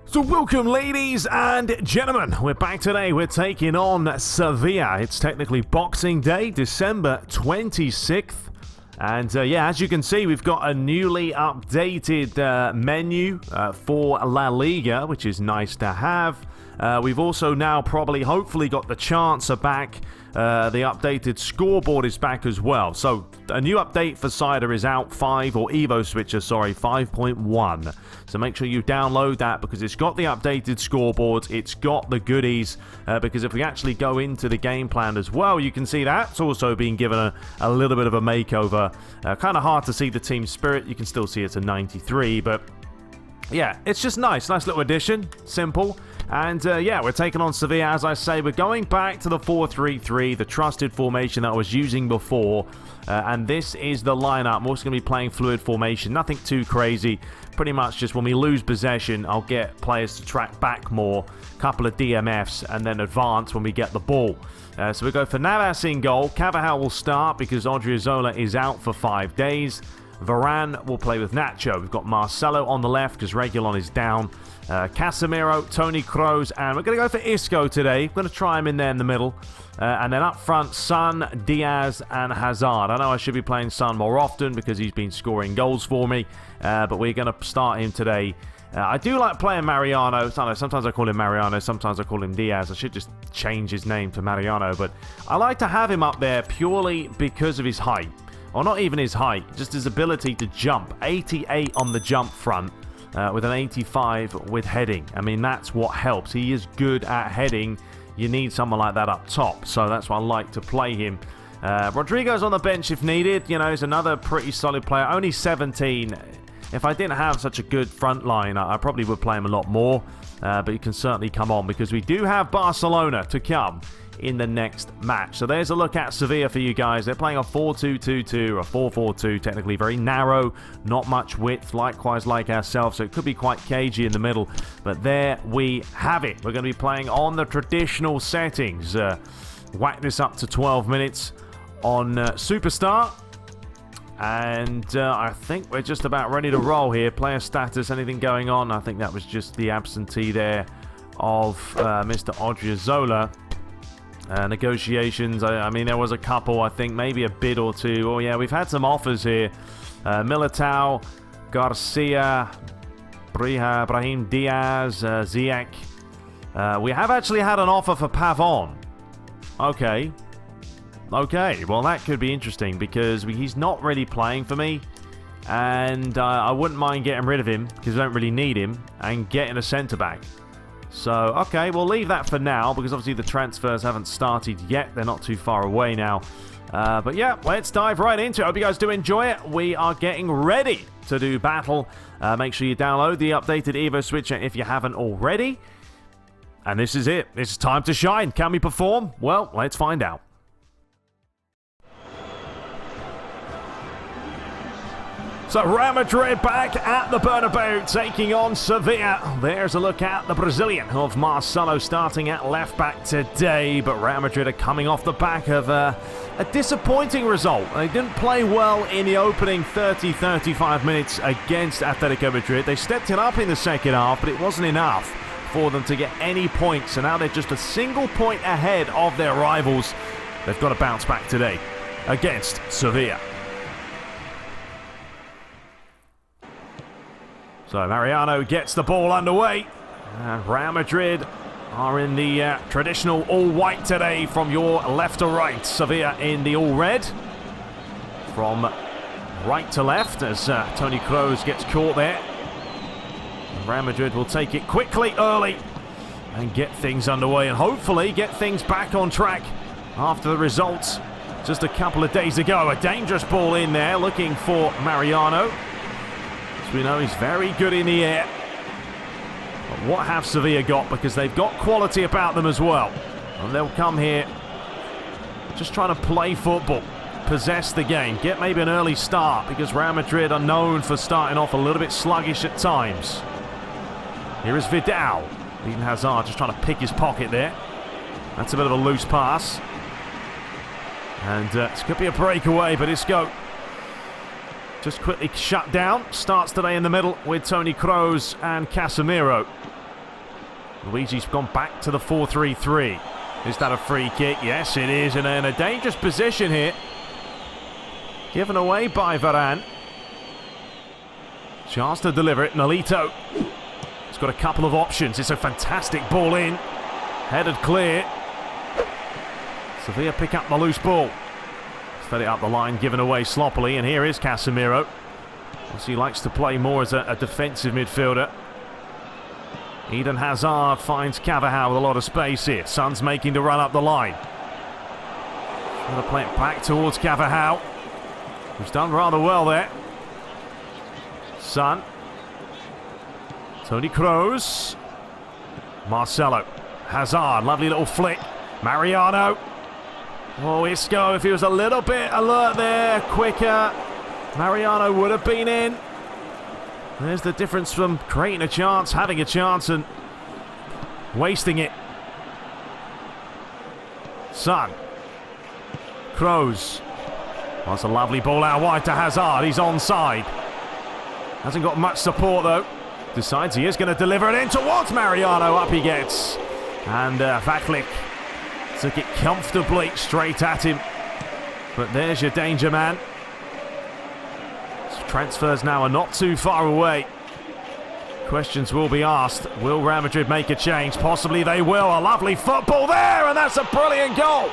So welcome, ladies and gentlemen. We're back today. We're taking on Sevilla. It's technically Boxing Day, December 26th. And yeah, as you can see, we've got a newly updated menu for La Liga, which is nice to have. We've also now hopefully got the CHANTS back. The updated scoreboard is back as well. So a new update for Cider is out, EvoSwitcher, 5.1. So make sure you download that because it's got the updated scoreboards, it's got the goodies, because if we actually go into the game plan as well, you can see that's also being given a little bit of a makeover. Kind of hard to see the team spirit. You can still see it's a 93, but yeah, it's just nice little addition, simple. And yeah, we're taking on Sevilla, as I say. We're going back to the 4-3-3, the trusted formation that I was using before. And this is the lineup. I'm also going to be playing fluid formation. Nothing too crazy. Pretty much just when we lose possession, I'll get players to track back more. Couple of DMFs and then advance when we get the ball. So we go for Navas in goal. Carvajal will start because Odriozola is out for 5 days. Varane will play with Nacho. We've got Marcelo on the left because Reguilon is down. Casemiro, Toni Kroos, and we're going to go for Isco today. We're going to try him in there in the middle. And then up front, Son, Diaz, and Hazard. I know I should be playing Son more often because he's been scoring goals for me, but we're going to start him today. I do like playing Mariano. I don't know, sometimes I call him Mariano, sometimes I call him Diaz. I should just change his name to Mariano, but I like to have him up there purely because of his height. Or not even his height, just his ability to jump. 88 on the jump front. With an 85 with heading. I mean, that's what helps. He is good at heading. You need someone like that up top. So that's why I like to play him. Rodrigo's on the bench if needed. You know, he's another pretty solid player. Only 17. If I didn't have such a good front line, I probably would play him a lot more. But he can certainly come on because we do have Barcelona to come in the next match. So there's a look at Sevilla for you guys. They're playing a 4-2-2-2 or 4-4-2, technically very narrow, not much width, likewise like ourselves, so it could be quite cagey in the middle, but there we have it. We're going to be playing on the traditional settings. Whack this up to 12 minutes on Superstar, and I think we're just about ready to roll here. Player status, anything going on? I think that was just the absentee there of Mr. Odriozola. Negotiations, I mean, there was a couple, I think, maybe a bid or two. Oh, yeah, we've had some offers here. Militao, Garcia, Brahim Diaz, Ziyech. We have actually had an offer for Pavon. Okay, well, that could be interesting because he's not really playing for me. And I wouldn't mind getting rid of him because we don't really need him and getting a centre-back. So, okay, we'll leave that for now because obviously the transfers haven't started yet. They're not too far away now. But yeah, let's dive right into it. Hope you guys do enjoy it. We are getting ready to do battle. Make sure you download the updated EvoSwitcher if you haven't already. And this is it. It's time to shine. Can we perform? Well, let's find out. So Real Madrid back at the Bernabeu taking on Sevilla. There's a look at the Brazilian of Marcelo starting at left back today. But Real Madrid are coming off the back of a disappointing result. They didn't play well in the opening 30-35 minutes against Atletico Madrid. They stepped it up in the second half, but it wasn't enough for them to get any points. So now they're just a single point ahead of their rivals. They've got to bounce back today against Sevilla. So Mariano gets the ball underway. Real Madrid are in the traditional all-white today from your left to right. Sevilla in the all-red. From right to left as Toni Kroos gets caught there. Real Madrid will take it quickly early and get things underway and hopefully get things back on track after the results just a couple of days ago. A dangerous ball in there looking for Mariano. We know he's very good in the air. But what have Sevilla got? Because they've got quality about them as well. And they'll come here just trying to play football, possess the game, get maybe an early start because Real Madrid are known for starting off a little bit sluggish at times. Here is Vidal. Eden Hazard just trying to pick his pocket there. That's a bit of a loose pass. And this could be a breakaway, but Isco just quickly shut down. Starts today in the middle with Toni Kroos and Casemiro. Luigi's gone back to the 4-3-3. Is that a free kick? Yes, it is. And in a dangerous position here. Given away by Varane. Chance to deliver it. Nolito. He's got a couple of options. It's a fantastic ball in. Headed clear. Sevilla pick up the loose ball. Fed it up the line, given away sloppily. And here is Casemiro. He likes to play more as a defensive midfielder. Eden Hazard finds Carvajal with a lot of space here. Son's making the run up the line. Going to play it back towards Carvajal, who's done rather well there. Son. Toni Kroos. Marcelo. Hazard, lovely little flick. Mariano. Oh, Isco, if he was a little bit alert there, quicker, Mariano would have been in. There's the difference from creating a chance, having a chance, and wasting it. Son. Kroos. That's a lovely ball out wide to Hazard. He's onside. Hasn't got much support, though. Decides he is going to deliver it in towards Mariano. Up he gets. And Vaklik took it comfortably straight at him. But there's your danger man. Transfers now are not too far away. Questions will be asked. Will Real Madrid make a change? Possibly they will. A lovely football there, and that's a brilliant goal.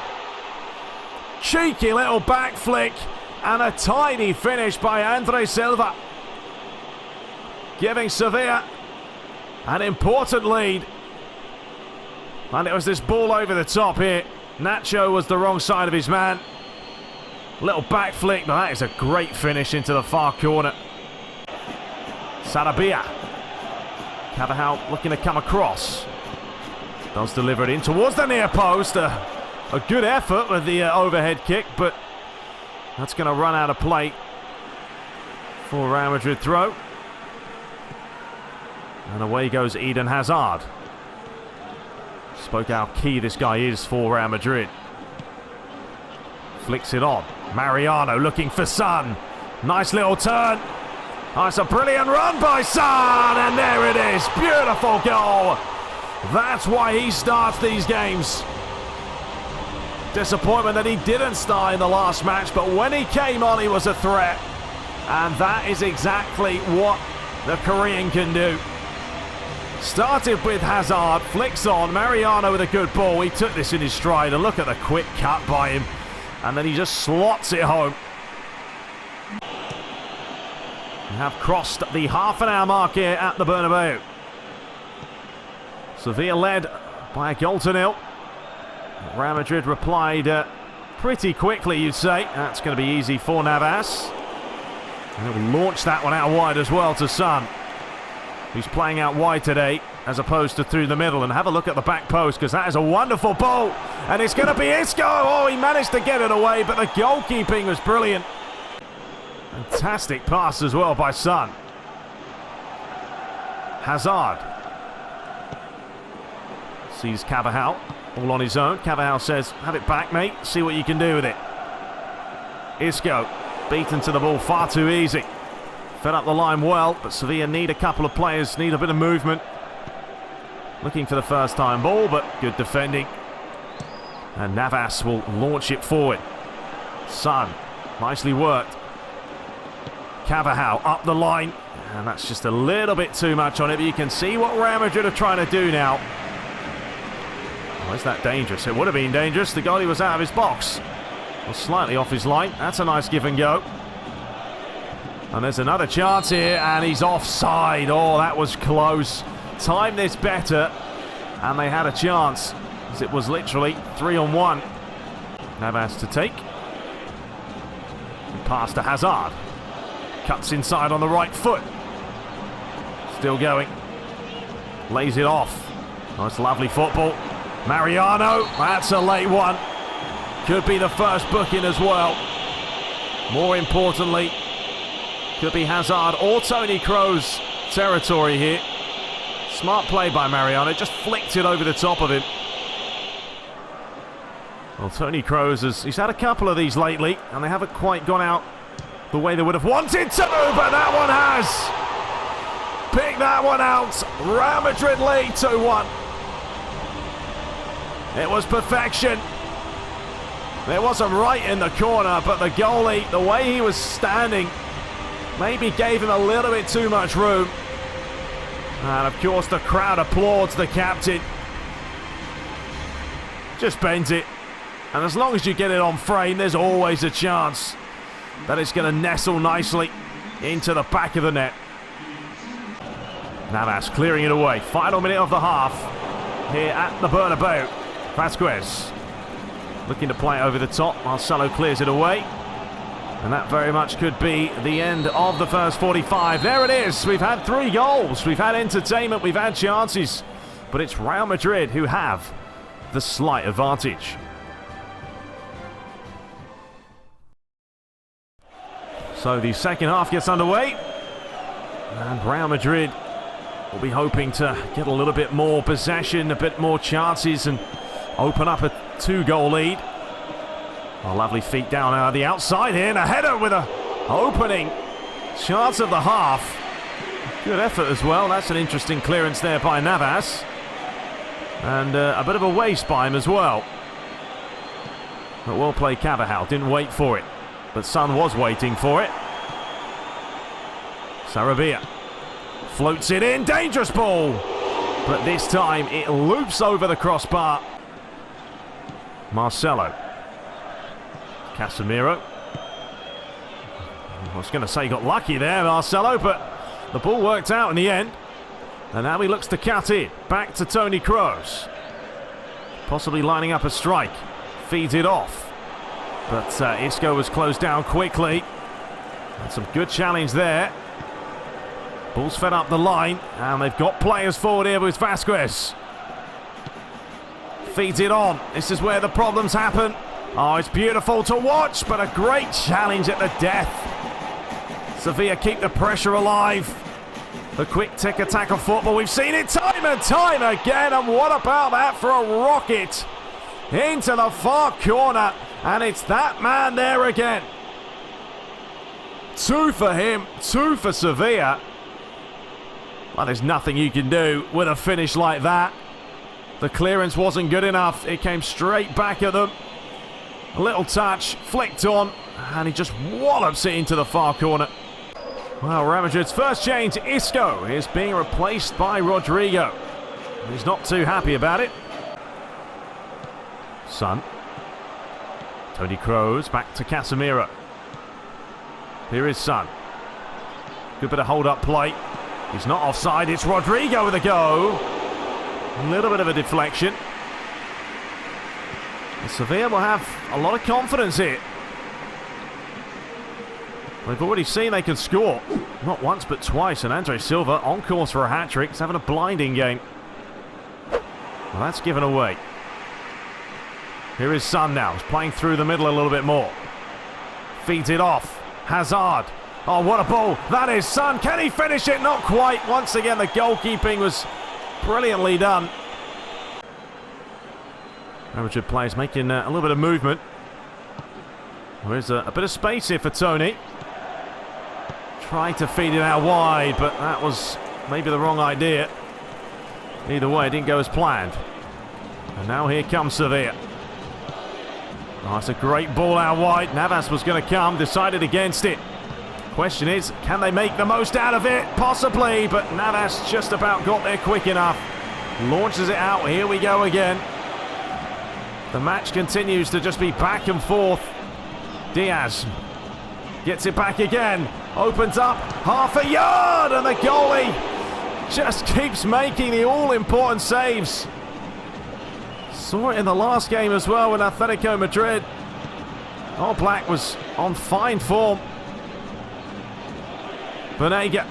Cheeky little back flick and a tiny finish by Andre Silva, giving Sevilla an important lead. And it was this ball over the top here. Nacho was the wrong side of his man. Little back flick, but that is a great finish into the far corner. Sarabia. Carvajal looking to come across. Does deliver it in towards the near post. A good effort with the overhead kick, but that's going to run out of play for Real Madrid throw. And away goes Eden Hazard. Spoke how key this guy is for Real Madrid. Flicks it on. Mariano looking for Son. Nice little turn. Oh, it's a brilliant run by Son, and there it is. Beautiful goal. That's why he starts these games. Disappointment that he didn't start in the last match, but when he came on, he was a threat. And that is exactly what the Korean can do. Started with Hazard, flicks on, Mariano with a good ball. He took this in his stride, and look at the quick cut by him. And then he just slots it home. We have crossed the half-an-hour mark here at the Bernabeu. Sevilla led by a goal to nil. Real Madrid replied pretty quickly, you'd say. That's going to be easy for Navas. And he'll launch that one out wide as well to Son. He's playing out wide today as opposed to through the middle. And have a look at the back post, because that is a wonderful ball. And it's going to be Isco. Oh, he managed to get it away, but the goalkeeping was brilliant. Fantastic pass as well by Son. Hazard. Sees Carvajal all on his own. Carvajal says, have it back, mate. See what you can do with it. Isco beaten to the ball far too easy. Fed up the line well, but Sevilla need a couple of players, need a bit of movement. Looking for the first time ball, but good defending. And Navas will launch it forward. Son, nicely worked. Carvajal up the line, and that's just a little bit too much on it, but you can see what Real Madrid are trying to do now. Oh, is that dangerous? It would have been dangerous. The goalie was out of his box. Well, slightly off his line. That's a nice give and go. And there's another chance here, and he's offside. Oh, that was close. Timed this better, and they had a chance, as it was literally 3-on-1. Navas to take. Pass to Hazard. Cuts inside on the right foot. Still going. Lays it off. Nice, lovely football. Mariano, that's a late one. Could be the first booking as well. More importantly, could be Hazard or Toni Kroos territory here. Smart play by Mariano, just flicked it over the top of him. Well, Toni Kroos, he's had a couple of these lately, and they haven't quite gone out the way they would have wanted to, but that one has. Pick that one out. Real Madrid lead 2-1. It was perfection. It wasn't right in the corner, but the goalie, the way he was standing, maybe gave him a little bit too much room. And of course the crowd applauds the captain. Just bends it. And as long as you get it on frame, there's always a chance that it's going to nestle nicely into the back of the net. Navas clearing it away. Final minute of the half here at the Bernabeu. Vasquez looking to play over the top. Marcelo clears it away. And that very much could be the end of the first 45. There it is. We've had 3 goals. We've had entertainment. We've had chances. But it's Real Madrid who have the slight advantage. So the second half gets underway. And Real Madrid will be hoping to get a little bit more possession, a bit more chances, and open up a 2-goal lead. A lovely feet down out of the outside here, and a header with a opening chance of the half. Good effort as well. That's an interesting clearance there by Navas. And a bit of a waste by him as well. But well played Carvajal, didn't wait for it. But Son was waiting for it. Sarabia floats it in, dangerous ball. But this time it loops over the crossbar. Marcelo. Casemiro. I was going to say he got lucky there, Marcelo, but the ball worked out in the end. And now he looks to cut it. Back to Toni Kroos. Possibly lining up a strike. Feeds it off. But Isco was closed down quickly. And some good challenge there. Ball's fed up the line. And they've got players forward here with Vasquez. Feeds it on. This is where the problems happen. Oh, it's beautiful to watch, but a great challenge at the death. Sevilla keep the pressure alive. The quick tick-attack of football. We've seen it time and time again. And what about that for a rocket into the far corner? And it's that man there again. 2 for him, 2 for Sevilla. Well, there's nothing you can do with a finish like that. The clearance wasn't good enough. It came straight back at them. A little touch, flicked on, and he just wallops it into the far corner. Well, Real Madrid's first change, Isco, is being replaced by Rodrigo. He's not too happy about it. Son. Toni Kroos back to Casemiro. Here is Son. Good bit of hold-up play. He's not offside, it's Rodrigo with a go. A little bit of a deflection. And Sevilla will have a lot of confidence here. They've already seen they can score. Not once, but twice. And Andre Silva on course for a hat-trick. He's having a blinding game. Well, that's given away. Here is Son now. He's playing through the middle a little bit more. Feeds it off. Hazard. Oh, what a ball. That is Son. Can he finish it? Not quite. Once again, the goalkeeping was brilliantly done. Madrid players making a little bit of movement. There's a bit of space here for Toni. Tried to feed it out wide, but that was maybe the wrong idea. Either way, it didn't go as planned. And now here comes Sevilla. Oh, it's a great ball out wide. Navas was going to come, decided against it. Question is, can they make the most out of it? Possibly, but Navas just about got there quick enough. Launches it out. Here we go again. The match continues to just be back and forth. Diaz gets it back again. Opens up half a yard, and the goalie just keeps making the all-important saves. Saw it in the last game as well with Atletico Madrid. All Black was on fine form. Banega.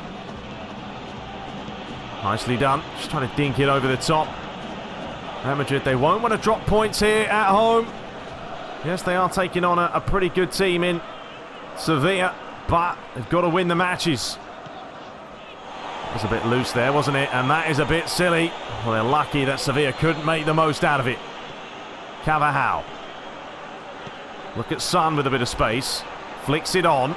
Nicely done. Just trying to dink it over the top. Real Madrid, they won't want to drop points here at home. Yes, they are taking on a pretty good team in Sevilla, but they've got to win the matches. It was a bit loose there, wasn't it? And that is a bit silly. Well, they're lucky that Sevilla couldn't make the most out of it. Carvajal. Look at Son with a bit of space. Flicks it on.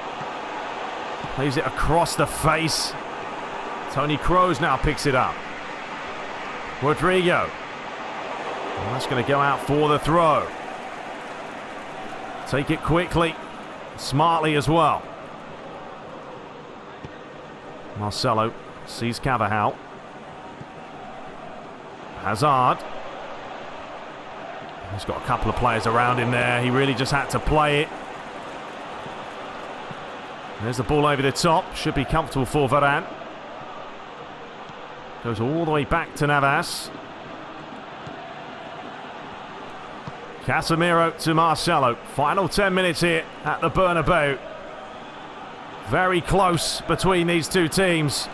Plays it across the face. Toni Kroos now picks it up. Rodrigo. And that's going to go out for the throw. Take it quickly, smartly as well. Marcelo sees Carvajal. Hazard. He's got a couple of players around him there. He really just had to play it. There's the ball over the top. Should be comfortable for Varane. Goes all the way back to Navas. Casemiro to Marcelo. Final 10 minutes here at the Bernabeu. Very close between these two teams.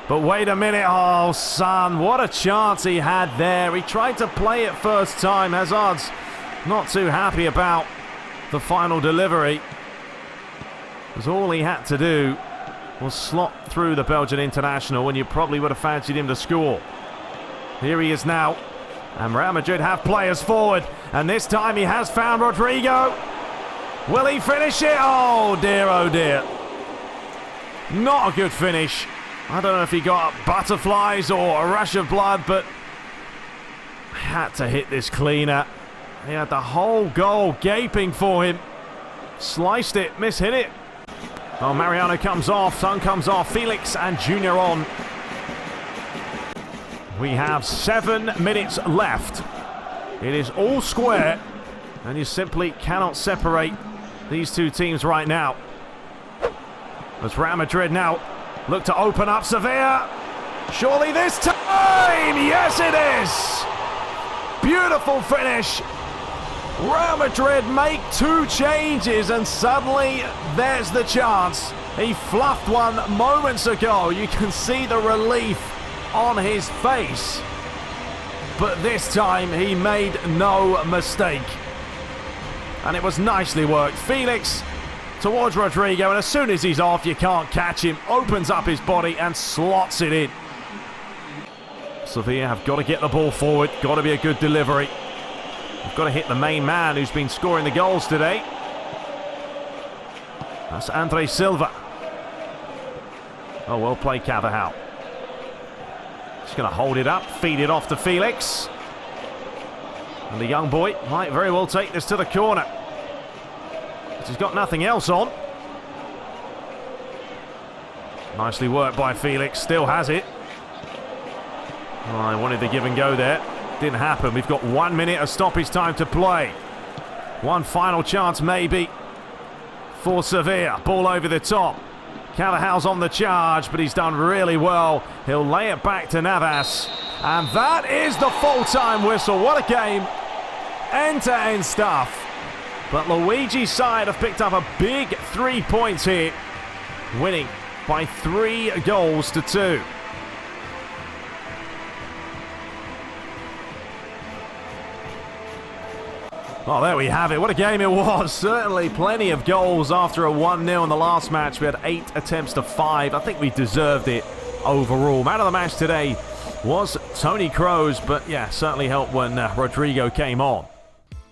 But wait a minute. Oh, son, what a chance he had there. He tried to play it first time. Hazard's not too happy about the final delivery. Because all he had to do was slot through the Belgian international when you probably would have fancied him to score. Here he is now. And Real Madrid have players forward. And this time he has found Rodrigo. Will he finish it? Oh dear. Not a good finish. I don't know if he got butterflies or a rush of blood, but had to hit this cleaner. He had the whole goal gaping for him. Sliced it, mishit it. Oh, Mariano comes off, Son comes off, Felix and Junior on. We have 7 minutes left. It is all square, and you simply cannot separate these two teams right now. As Real Madrid now look to open up Sevilla. Surely this time! Yes, it is! Beautiful finish. Real Madrid make 2 changes and suddenly there's the chance. He fluffed one moments ago. You can see the relief on his face. But this time he made no mistake. And it was nicely worked. Felix towards Rodrigo, and as soon as he's off, you can't catch him. Opens up his body and slots it in. Sevilla have got to get the ball forward. Got to be a good delivery. They've got to hit the main man who's been scoring the goals today. That's Andre Silva. Oh, well played, Carvajal. Just going to hold it up, feed it off to Felix. And the young boy might very well take this to the corner. He's got nothing else on. Nicely worked by Felix. Still has it. Oh, I wanted the give and go there. Didn't happen. We've got 1 minute of stoppage time to play. One final chance maybe for Sevilla. Ball over the top. Carvajal's on the charge, but he's done really well. He'll lay it back to Navas. And that is the full-time whistle. What a game. End-to-end stuff. But Luigi's side have picked up a big 3 points here, winning by 3 goals to 2. Well, there we have it. What a game it was. Certainly plenty of goals after a 1-0 in the last match. We had 8 attempts to 5. I think we deserved it overall. Man of the match today was Toni Kroos, but yeah, certainly helped when Rodrigo came on.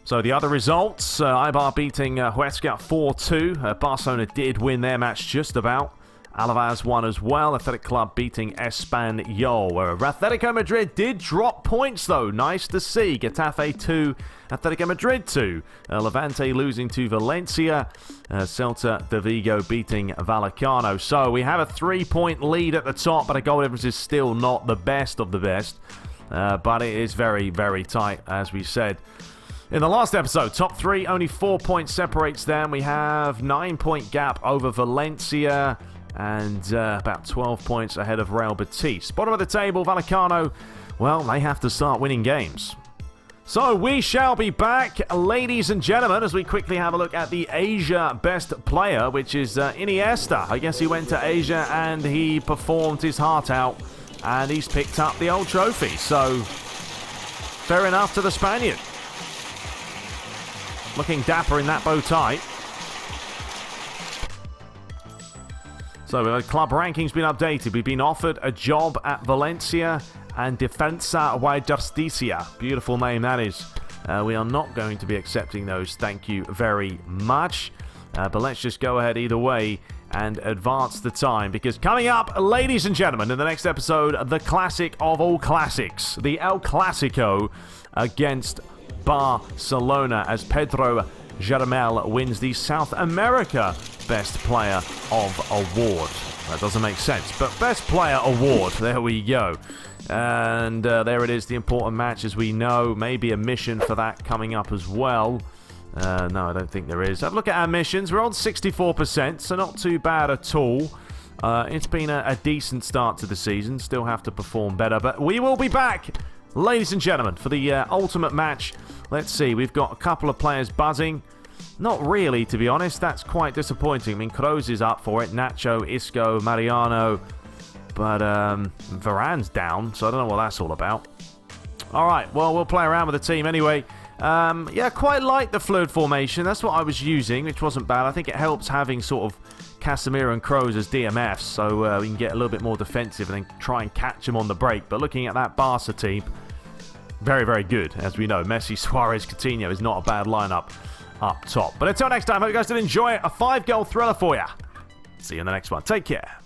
So the other results, Eibar beating Huesca 4-2. Barcelona did win their match just about. Alaves won as well. Athletic Club beating Espanyol. Atletico Madrid did drop points though. Nice to see. Getafe 2, Atletico Madrid 2. Levante losing to Valencia. Celta de Vigo beating Vallecano. So we have a 3-point lead at the top, but a goal difference is still not the best of the best. But it is very, very tight, as we said. In the last episode, top 3, only 4 points separates them. We have 9-point gap over Valencia and about 12 points ahead of Real Betis. Bottom of the table, Vallecano, well, they have to start winning games. So we shall be back, ladies and gentlemen, as we quickly have a look at the Asia best player, which is Iniesta. I guess he went to Asia and he performed his heart out and he's picked up the old trophy. So, fair enough to the Spaniard. Looking dapper in that bow tie. So the club rankings been updated. We've been offered a job at Valencia and Defensa y Justicia. Beautiful name that is. We are not going to be accepting those. Thank you very much. But let's just go ahead either way and advance the time, because coming up, ladies and gentlemen, in the next episode, the classic of all classics, the El Clasico against Barcelona, as Pedro Jaramel wins the South America Best Player of Award. That doesn't make sense, but Best Player Award, there we go. And there it is, the important match, as we know. Maybe a mission for that coming up as well. No, I don't think there is. Have a look at our missions. We're on 64%, so not too bad at all. It's been a decent start to the season. Still have to perform better, but we will be back, ladies and gentlemen, for the ultimate match. Let's see, we've got a couple of players buzzing. Not really, to be honest. That's quite disappointing. I mean, Kroos is up for it. Nacho, Isco, Mariano. But Varane's down, so I don't know what that's all about. All right, well, we'll play around with the team anyway. Yeah, quite like the fluid formation. That's what I was using, which wasn't bad. I think it helps having sort of Casemiro and Kroos as DMFs, so we can get a little bit more defensive and then try and catch them on the break. But looking at that Barca team, very, very good. As we know, Messi, Suarez, Coutinho is not a bad lineup up top. But until next time, hope you guys did enjoy it. A 5-goal thriller for you. See you in the next one. Take care.